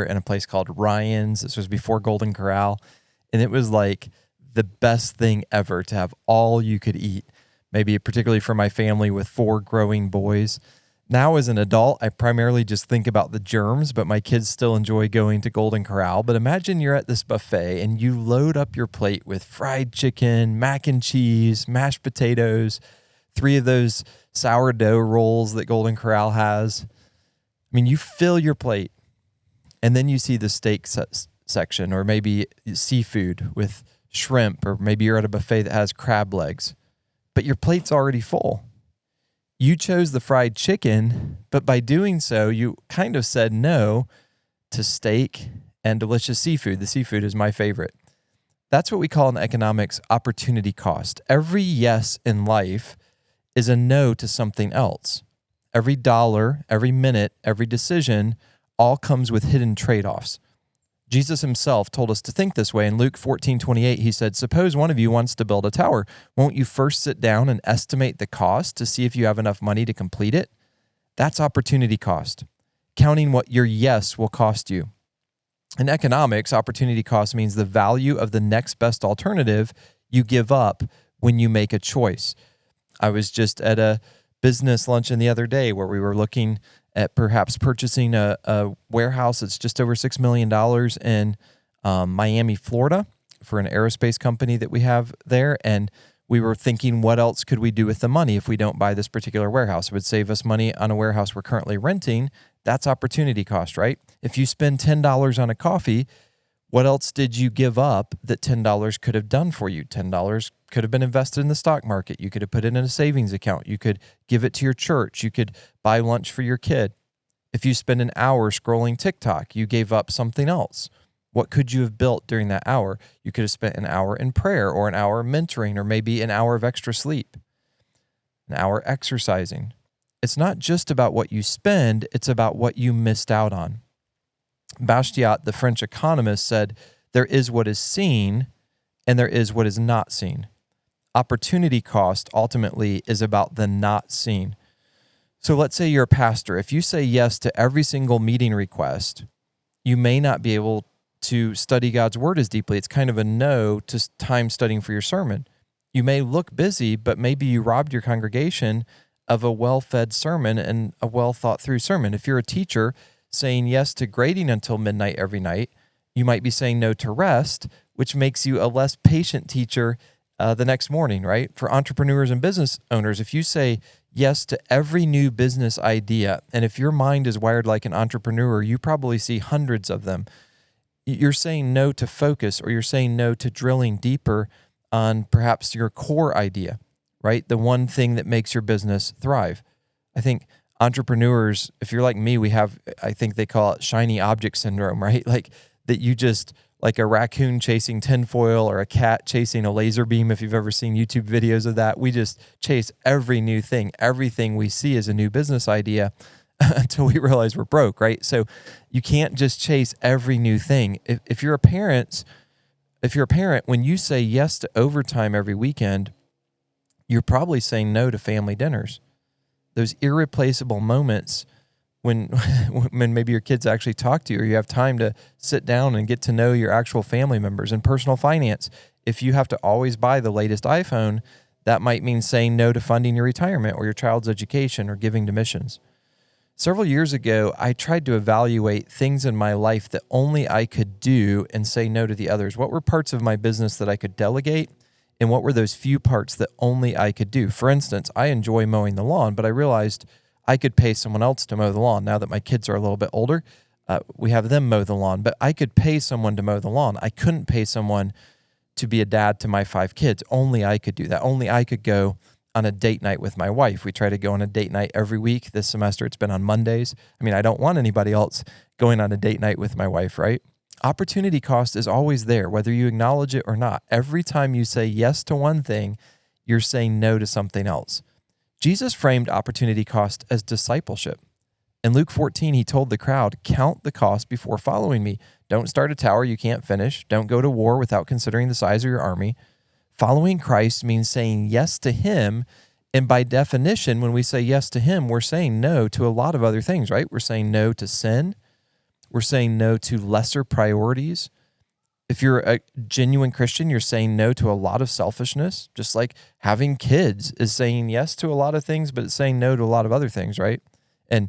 in a place called Ryan's. This was before Golden Corral. And it was like the best thing ever to have all you could eat, maybe particularly for my family with 4 growing boys. Now as an adult, I primarily just think about the germs, but my kids still enjoy going to Golden Corral. But imagine you're at this buffet and you load up your plate with fried chicken, mac and cheese, mashed potatoes, 3 of those sourdough rolls that Golden Corral has. I mean, you fill your plate, and then you see the steak section, or maybe seafood with shrimp, or maybe you're at a buffet that has crab legs, but your plate's already full. You chose the fried chicken, but by doing so, you kind of said no to steak and delicious seafood. The seafood is my favorite. That's what we call in economics opportunity cost. Every yes in life is a no to something else. Every dollar, every minute, every decision all comes with hidden trade-offs. Jesus himself told us to think this way. In Luke 14:28, he said, "Suppose one of you wants to build a tower. Won't you first sit down and estimate the cost to see if you have enough money to complete it?" That's opportunity cost, counting what your yes will cost you. In economics, opportunity cost means the value of the next best alternative you give up when you make a choice. I was just at a business luncheon the other day where we were looking at perhaps purchasing a warehouse that's just over $6 million in Miami, Florida, for an aerospace company that we have there. And we were thinking, what else could we do with the money if we don't buy this particular warehouse? It would save us money on a warehouse we're currently renting. That's opportunity cost, right? If you spend $10 on a coffee, what else did you give up that $10 could have done for you? $10 could have been invested in the stock market. You could have put it in a savings account. You could give it to your church. You could buy lunch for your kid. If you spend an hour scrolling TikTok, you gave up something else. What could you have built during that hour? You could have spent an hour in prayer, or an hour mentoring, or maybe an hour of extra sleep, an hour exercising. It's not just about what you spend, it's about what you missed out on. Bastiat, the French economist, said, "There is what is seen, and there is what is not seen." Opportunity cost ultimately is about the not seen. So let's say you're a pastor. If you say yes to every single meeting request, you may not be able to study God's word as deeply. It's kind of a no to time studying for your sermon. You may look busy, but maybe you robbed your congregation of a well-fed sermon and a well-thought-through sermon. If you're a teacher saying yes to grading until midnight every night, you might be saying no to rest, which makes you a less patient teacher the next morning, right? For entrepreneurs and business owners, if you say yes to every new business idea, and if your mind is wired like an entrepreneur, you probably see hundreds of them. You're saying no to focus, or you're saying no to drilling deeper on perhaps your core idea, right? The one thing that makes your business thrive. I think entrepreneurs, if you're like me, I think they call it shiny object syndrome, right? Like that you just, like a raccoon chasing tinfoil or a cat chasing a laser beam. If you've ever seen YouTube videos of that, we just chase every new thing. Everything we see is a new business idea until we realize we're broke, right? So you can't just chase every new thing. If you're a parent, when you say yes to overtime every weekend, you're probably saying no to family dinners. Those irreplaceable moments when maybe your kids actually talk to you, or you have time to sit down and get to know your actual family members. In personal finance, if you have to always buy the latest iPhone, that might mean saying no to funding your retirement or your child's education or giving to missions. Several years ago, I tried to evaluate things in my life that only I could do and say no to the others. What were parts of my business that I could delegate? And what were those few parts that only I could do? For instance, I enjoy mowing the lawn, but I realized I could pay someone else to mow the lawn. Now that my kids are a little bit older, we have them mow the lawn, but I could pay someone to mow the lawn. I couldn't pay someone to be a dad to my 5 kids. Only I could do that. Only I could go on a date night with my wife. We try to go on a date night every week. This semester, it's been on Mondays. I mean, I don't want anybody else going on a date night with my wife, right? Opportunity cost is always there, whether you acknowledge it or not. Every time you say yes to one thing, you're saying no to something else. Jesus framed opportunity cost as discipleship. In Luke 14, he told the crowd, "Count the cost before following me. Don't start a tower you can't finish. Don't go to war without considering the size of your army." Following Christ means saying yes to him. And by definition, when we say yes to him, we're saying no to a lot of other things, right? We're saying no to sin. We're saying no to lesser priorities. If you're a genuine Christian, you're saying no to a lot of selfishness, just like having kids is saying yes to a lot of things, but it's saying no to a lot of other things, right? And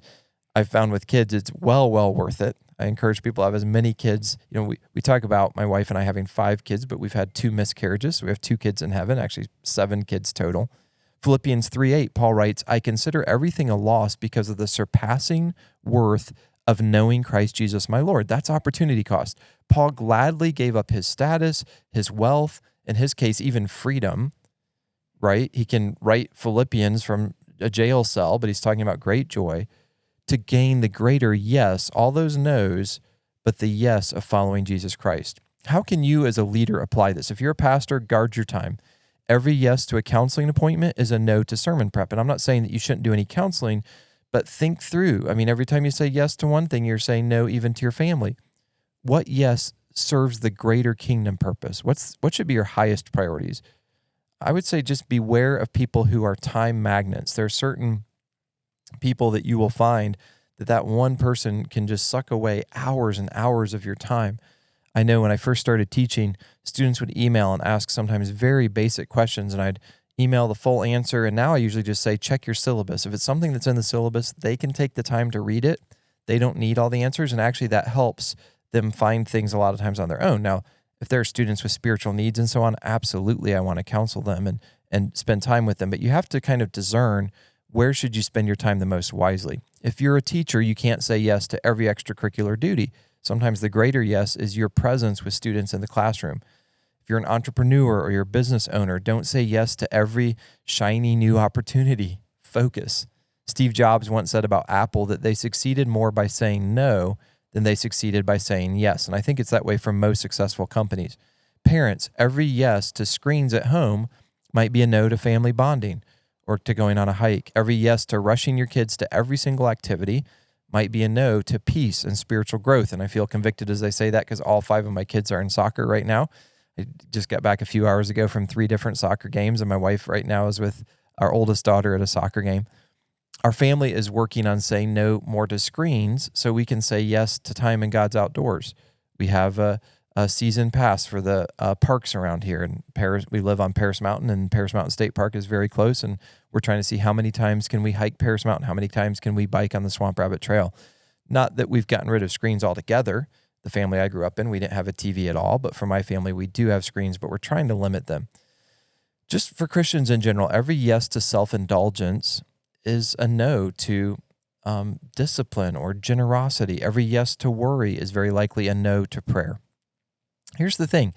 I've found with kids, it's well worth it. I encourage people to have as many kids. We talk about my wife and I having 5 kids, but we've had 2 miscarriages. So we have 2 kids in heaven, actually 7 kids total. Philippians 3:8, Paul writes, I consider everything a loss because of the surpassing worth of knowing Christ Jesus my Lord. That's opportunity cost. Paul gladly gave up his status, his wealth, in his case, even freedom, right? He can write Philippians from a jail cell, but he's talking about great joy, to gain the greater yes, all those no's, but the yes of following Jesus Christ. How can you as a leader apply this? If you're a pastor, guard your time. Every yes to a counseling appointment is a no to sermon prep. And I'm not saying that you shouldn't do any counseling, but think through. I mean, every time you say yes to one thing, you're saying no even to your family. What yes serves the greater kingdom purpose? What should be your highest priorities? I would say just beware of people who are time magnets. There are certain people that you will find that one person can just suck away hours and hours of your time. I know when I first started teaching, students would email and ask sometimes very basic questions, and I'd email the full answer. And now I usually just say, check your syllabus. If it's something that's in the syllabus, they can take the time to read it. They don't need all the answers. And actually that helps them find things a lot of times on their own. Now, if there are students with spiritual needs and so on, absolutely, I want to counsel them and spend time with them. But you have to kind of discern, where should you spend your time the most wisely? If you're a teacher, you can't say yes to every extracurricular duty. Sometimes the greater yes is your presence with students in the classroom. If you're an entrepreneur or you're a business owner, don't say yes to every shiny new opportunity. Focus. Steve Jobs once said about Apple that they succeeded more by saying no than they succeeded by saying yes. And I think it's that way for most successful companies. Parents, every yes to screens at home might be a no to family bonding or to going on a hike. Every yes to rushing your kids to every single activity might be a no to peace and spiritual growth. And I feel convicted as I say that because all 5 of my kids are in soccer right now. I just got back a few hours ago from 3 different soccer games, and my wife right now is with our oldest daughter at a soccer game. Our family is working on saying no more to screens so we can say yes to time in God's outdoors. We have a season pass for the parks around here in Paris. We live on Paris Mountain, and Paris Mountain State Park is very close, and we're trying to see how many times can we hike Paris Mountain, how many times can we bike on the Swamp Rabbit Trail. Not that we've gotten rid of screens altogether. The family I grew up in, we didn't have a TV at all, but for my family, we do have screens, but we're trying to limit them. Just for Christians in general, every yes to self-indulgence is a no to discipline or generosity. Every yes to worry is very likely a no to prayer. Here's the thing.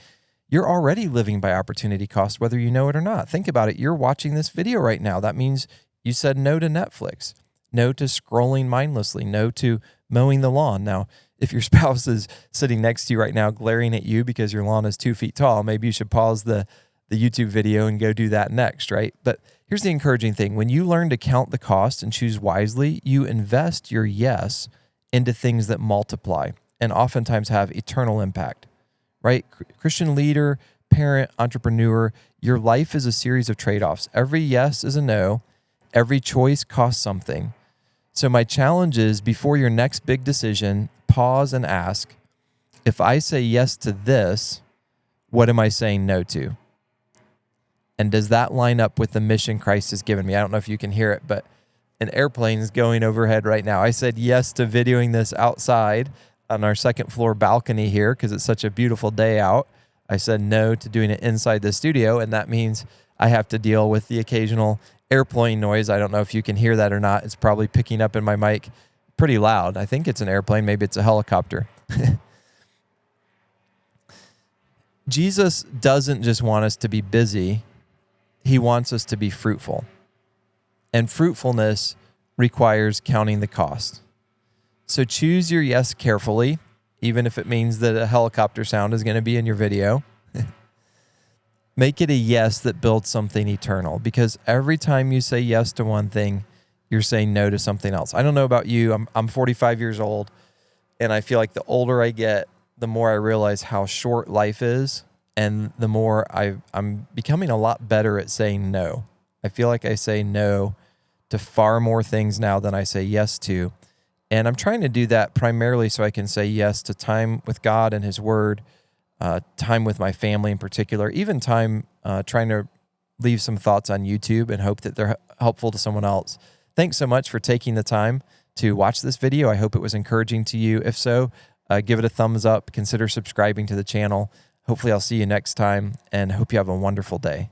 You're already living by opportunity cost, whether you know it or not. Think about it. You're watching this video right now. That means you said no to Netflix, no to scrolling mindlessly, no to mowing the lawn. Now, if your spouse is sitting next to you right now glaring at you because your lawn is 2 feet tall, maybe you should pause the YouTube video and go do that next, right? But here's the encouraging thing. When you learn to count the cost and choose wisely, you invest your yes into things that multiply and oftentimes have eternal impact, right? Christian leader, parent, entrepreneur, your life is a series of trade-offs. Every yes is a no. Every choice costs something. So my challenge is, before your next big decision, pause and ask, if I say yes to this, what am I saying no to? And does that line up with the mission Christ has given me? I don't know if you can hear it, but an airplane is going overhead right now. I said yes to videoing this outside on our 2nd floor balcony here because it's such a beautiful day out. I said no to doing it inside the studio, and that means I have to deal with the occasional airplane noise. I don't know if you can hear that or not. It's probably picking up in my mic pretty loud. I think it's an airplane. Maybe it's a helicopter. Jesus doesn't just want us to be busy. He wants us to be fruitful. And fruitfulness requires counting the cost. So choose your yes carefully, even if it means that a helicopter sound is going to be in your video. Make it a yes that builds something eternal, because every time you say yes to one thing, you're saying no to something else. I don't know about you. I'm 45 years old, and I feel like the older I get, the more I realize how short life is, and the more I'm becoming a lot better at saying no. I feel like I say no to far more things now than I say yes to, And I'm trying to do that primarily so I can say yes to time with God and His Word, time with my family in particular, even time trying to leave some thoughts on YouTube and hope that they're helpful to someone else. Thanks so much for taking the time to watch this video. I hope it was encouraging to you. If so, give it a thumbs up. Consider subscribing to the channel. Hopefully I'll see you next time, and hope you have a wonderful day.